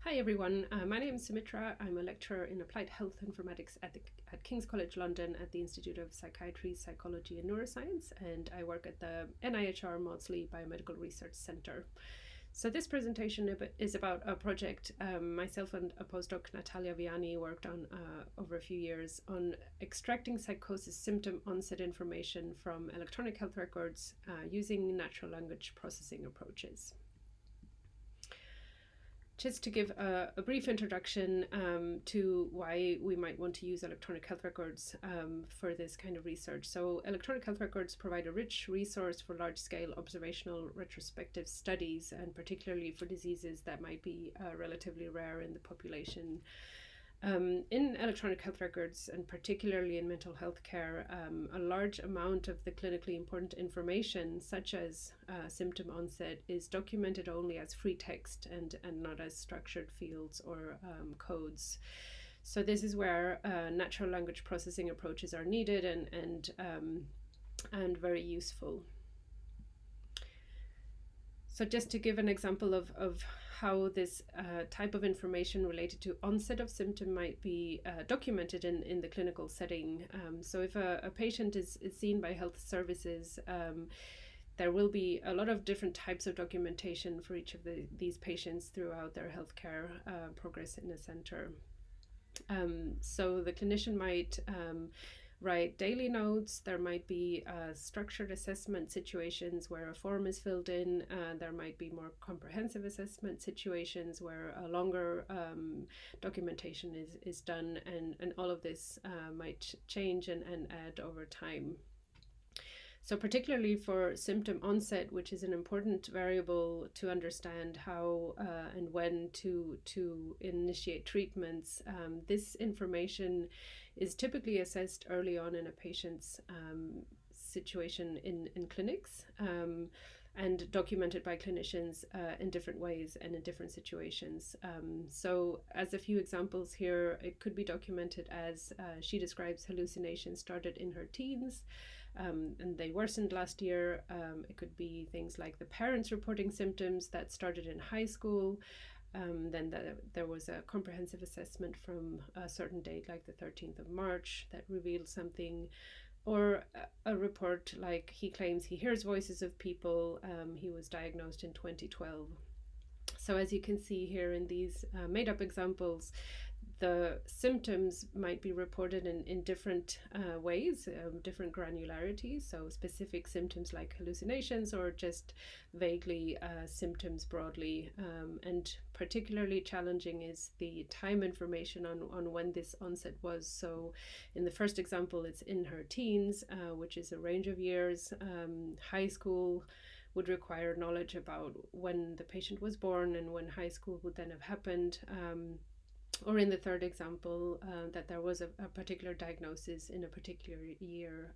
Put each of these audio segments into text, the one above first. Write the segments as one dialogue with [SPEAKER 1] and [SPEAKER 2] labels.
[SPEAKER 1] Hi everyone, my name is Sumithra. I'm a lecturer in Applied Health Informatics at King's College London at the Institute of Psychiatry, Psychology and Neuroscience, and I work at the NIHR Maudsley Biomedical Research Centre. So this presentation is about a project myself and a postdoc, Natalia Viani, worked on over a few years on extracting psychosis symptom onset information from electronic health records using natural language processing approaches. Just to give a brief introduction to why we might want to use electronic health records for this kind of research. So electronic health records provide a rich resource for large-scale observational retrospective studies, and particularly for diseases that might be relatively rare in the population. In electronic health records, and particularly in mental health care, a large amount of the clinically important information, such as symptom onset, is documented only as free text and not as structured fields or codes. So this is where natural language processing approaches are needed and very useful. So just to give an example of how this type of information related to onset of symptom might be documented in the clinical setting. So if a patient is seen by health services, there will be a lot of different types of documentation for each of these patients throughout their healthcare progress in a center. So the clinician might write daily notes. There might be structured assessment situations where a form is filled in. There might be more comprehensive assessment situations where a longer documentation is done, and all of this might change and add over time. So particularly for symptom onset, which is an important variable to understand how and when to initiate treatments, this information is typically assessed early on in a patient's situation in clinics and documented by clinicians in different ways and in different situations. So as a few examples here, it could be documented as she describes hallucinations started in her teens and they worsened last year. It could be things like the parents reporting symptoms that started in high school. Then there was a comprehensive assessment from a certain date, like the 13th of March, that revealed something, or a report like he claims he hears voices of people. He was diagnosed in 2012. So as you can see here in these made-up examples, the symptoms might be reported in different ways, different granularities, so specific symptoms like hallucinations or just vaguely symptoms broadly. And particularly challenging is the time information on when this onset was. So in the first example, it's in her teens, which is a range of years. High school would require knowledge about when the patient was born and when high school would then have happened. Or in the third example, that there was a particular diagnosis in a particular year,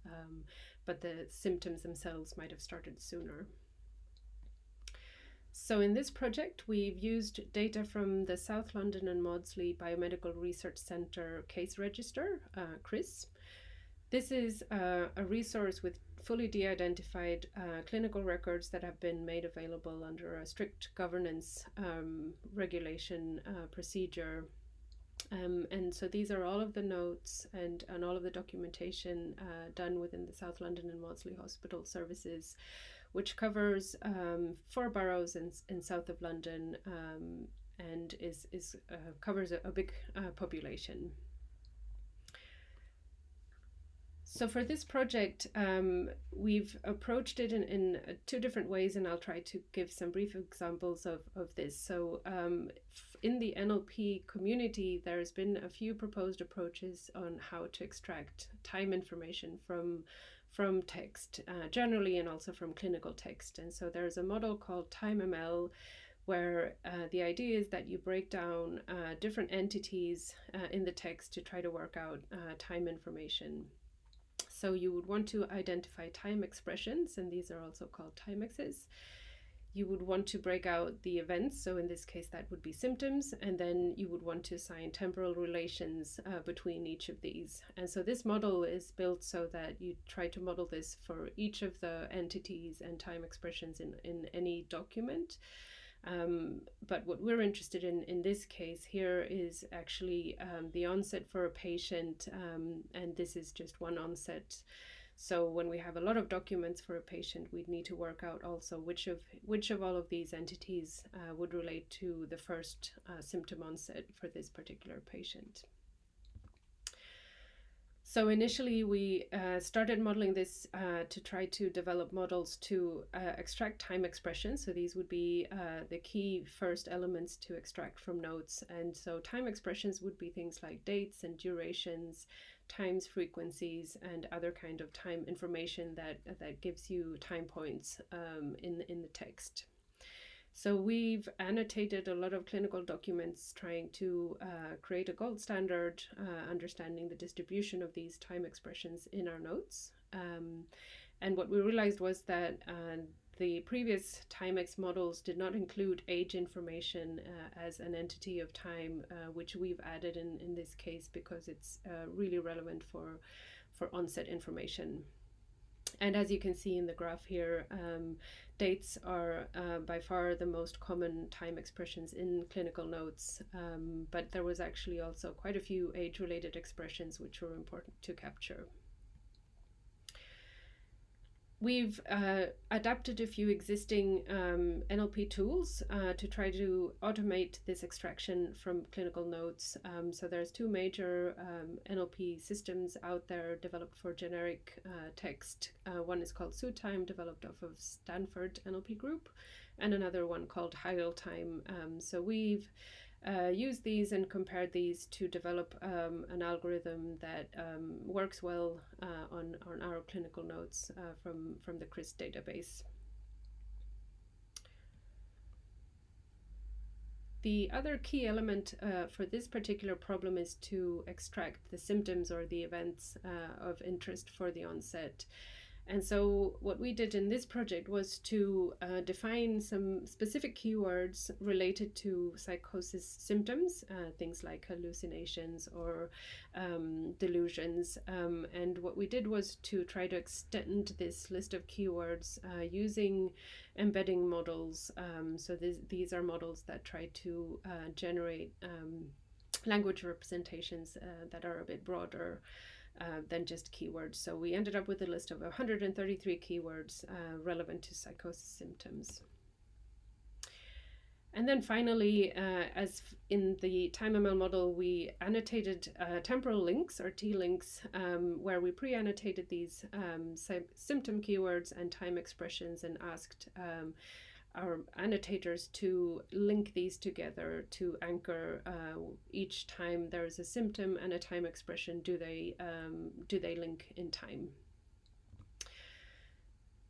[SPEAKER 1] but the symptoms themselves might have started sooner. So in this project, we've used data from the South London and Maudsley Biomedical Research Centre case register, CRIS. This is a resource with fully de-identified clinical records that have been made available under a strict governance regulation procedure. And so these are all of the notes and all of the documentation done within the South London and Maudsley Hospital Services, which covers 4 boroughs in south of London and covers a big population. So for this project, we've approached it in 2 different ways, and I'll try to give some brief examples of this. So in the NLP community, there's been a few proposed approaches on how to extract time information from text generally, and also from clinical text. And so there's a model called TimeML, where the idea is that you break down different entities in the text to try to work out time information. So you would want to identify time expressions, and these are also called timexes. You would want to break out the events, so in this case that would be symptoms, and then you would want to assign temporal relations between each of these. And so this model is built so that you try to model this for each of the entities and time expressions in any document. But what we're interested in this case here is actually the onset for a patient, and this is just one onset. So when we have a lot of documents for a patient, we'd need to work out also which of all of these entities would relate to the first symptom onset for this particular patient. So initially we started modeling this to try to develop models to extract time expressions. So these would be the key first elements to extract from notes. And so time expressions would be things like dates and durations, times, frequencies, and other kind of time information that gives you time points in the text. So we've annotated a lot of clinical documents trying to create a gold standard, understanding the distribution of these time expressions in our notes. And what we realized was that the previous Timex models did not include age information as an entity of time, which we've added in this case because it's really relevant for onset information. And as you can see in the graph here, dates are by far the most common time expressions in clinical notes, but there was actually also quite a few age-related expressions which were important to capture. We've adapted a few existing NLP tools to try to automate this extraction from clinical notes. So there's two major NLP systems out there developed for generic text. One is called Symptom, developed off of Stanford NLP group, and another one called Time. So we've used these and compared these to develop an algorithm that works well on our clinical notes from the CRIS database. The other key element for this particular problem is to extract the symptoms or the events of interest for the onset. And so what we did in this project was to define some specific keywords related to psychosis symptoms, things like hallucinations or delusions. And what we did was to try to extend this list of keywords using embedding models. So these are models that try to generate language representations that are a bit broader than just keywords. So we ended up with a list of 133 keywords relevant to psychosis symptoms. And then finally, as in the TimeML model, we annotated temporal links or T-links where we pre-annotated these symptom keywords and time expressions and asked our annotators to link these together to anchor each time there is a symptom and a time expression. Do they link in time?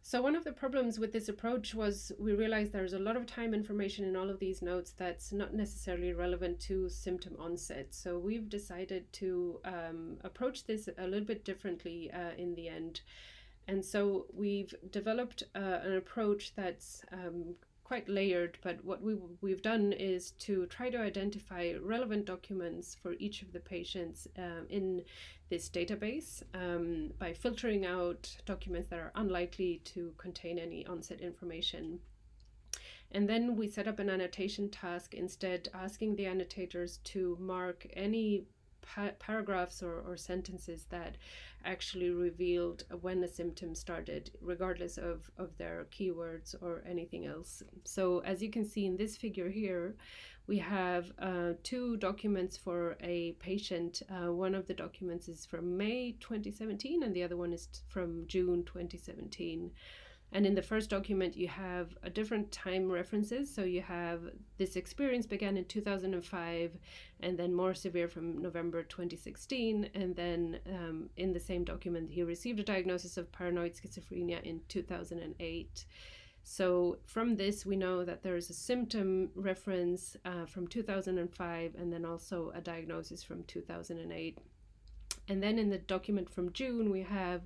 [SPEAKER 1] So one of the problems with this approach was we realized there's a lot of time information in all of these notes that's not necessarily relevant to symptom onset. So we've decided to approach this a little bit differently in the end. And so we've developed an approach that's quite layered, but what we've done is to try to identify relevant documents for each of the patients in this database by filtering out documents that are unlikely to contain any onset information. And then we set up an annotation task, instead asking the annotators to mark any paragraphs or sentences that actually revealed when a symptom started, regardless of their keywords or anything else. So as you can see in this figure here, we have two documents for a patient. One of the documents is from May 2017 and the other one is from June 2017. And in the first document, you have a different time references. So you have this experience began in 2005 and then more severe from November 2016. And then in the same document, he received a diagnosis of paranoid schizophrenia in 2008. So from this, we know that there is a symptom reference from 2005 and then also a diagnosis from 2008. And then in the document from June, we have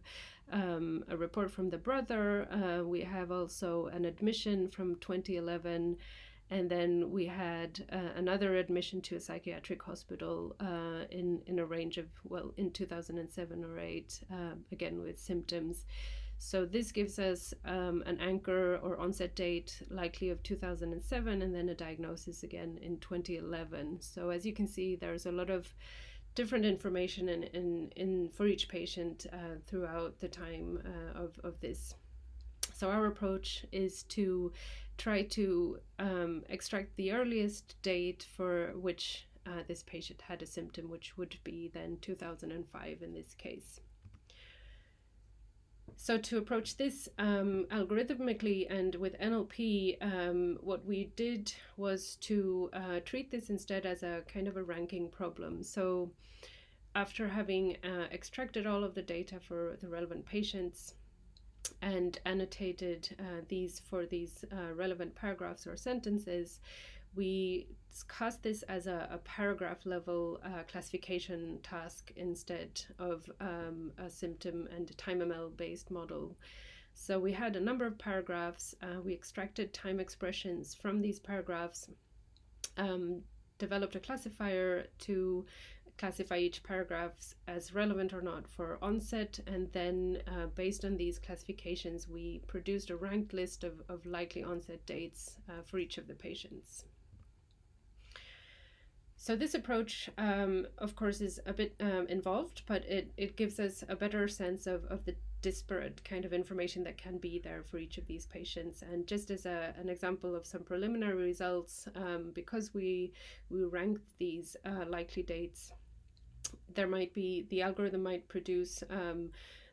[SPEAKER 1] a report from the brother. We have also an admission from 2011. And then we had another admission to a psychiatric hospital in a range of, in 2007 or 8, again with symptoms. So this gives us an anchor or onset date likely of 2007, and then a diagnosis again in 2011. So as you can see, there's a lot of different information in for each patient throughout the time of this. So our approach is to try to extract the earliest date for which this patient had a symptom, which would be then 2005 in this case. So to approach this algorithmically and with NLP, what we did was to treat this instead as a kind of a ranking problem. So after having extracted all of the data for the relevant patients and annotated these for these relevant paragraphs or sentences, we cast this as a paragraph level classification task instead of a symptom and time ML based model. So we had a number of paragraphs, we extracted time expressions from these paragraphs, developed a classifier to classify each paragraph as relevant or not for onset, and then based on these classifications we produced a ranked list of likely onset dates for each of the patients. So this approach, of course, is a bit involved, but it gives us a better sense of the disparate kind of information that can be there for each of these patients. And just as an example of some preliminary results, because we ranked these likely dates, there might be, the algorithm might produce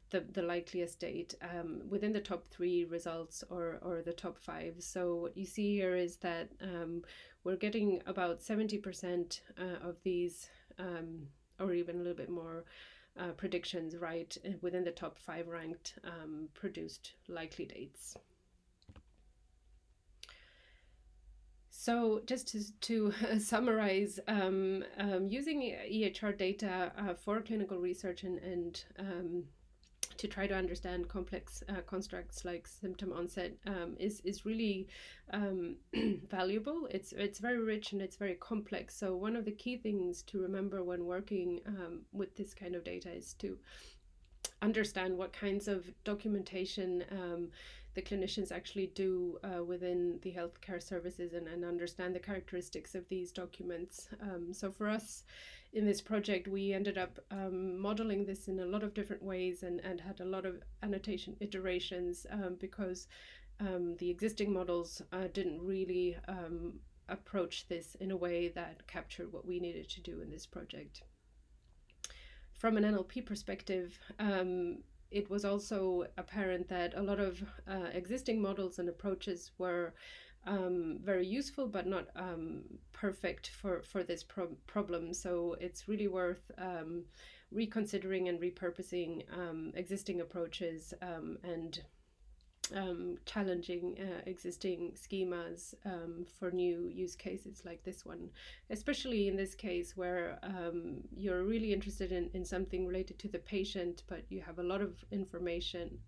[SPEAKER 1] the likeliest date within the top 3 results or the top 5. So what you see here is that we're getting about 70% of these, or even a little bit more, predictions right within the top 5 ranked produced likely dates. So just to summarize, using EHR data for clinical research and to try to understand complex constructs like symptom onset is really valuable. It's very rich and it's very complex. So one of the key things to remember when working with this kind of data is to understand what kinds of documentation the clinicians actually do within the healthcare services and understand the characteristics of these documents. So for us in this project, we ended up modeling this in a lot of different ways and had a lot of annotation iterations because the existing models didn't really approach this in a way that captured what we needed to do in this project. From an NLP perspective, it was also apparent that a lot of existing models and approaches were very useful, but not perfect for this problem. So it's really worth reconsidering and repurposing existing approaches and challenging existing schemas for new use cases like this one, especially in this case where you're really interested in something related to the patient, but you have a lot of information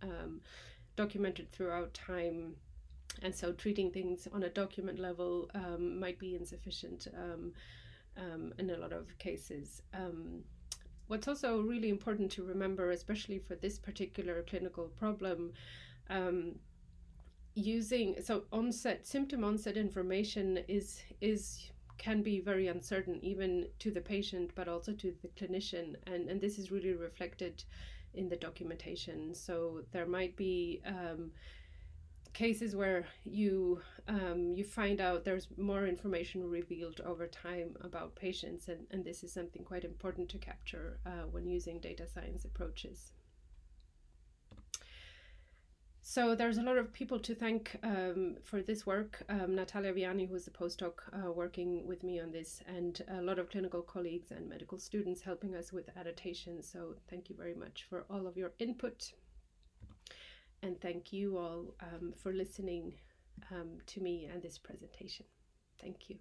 [SPEAKER 1] documented throughout time, and so treating things on a document level might be insufficient in a lot of cases. What's also really important to remember, especially for this particular clinical problem, symptom onset information can be very uncertain even to the patient but also to the clinician, and this is really reflected in the documentation. So there might be cases where you find out there's more information revealed over time about patients, and this is something quite important to capture when using data science approaches. So there's a lot of people to thank for this work. Natalia Viani, who is a postdoc working with me on this, and a lot of clinical colleagues and medical students helping us with adaptation. So thank you very much for all of your input. And thank you all for listening to me and this presentation. Thank you.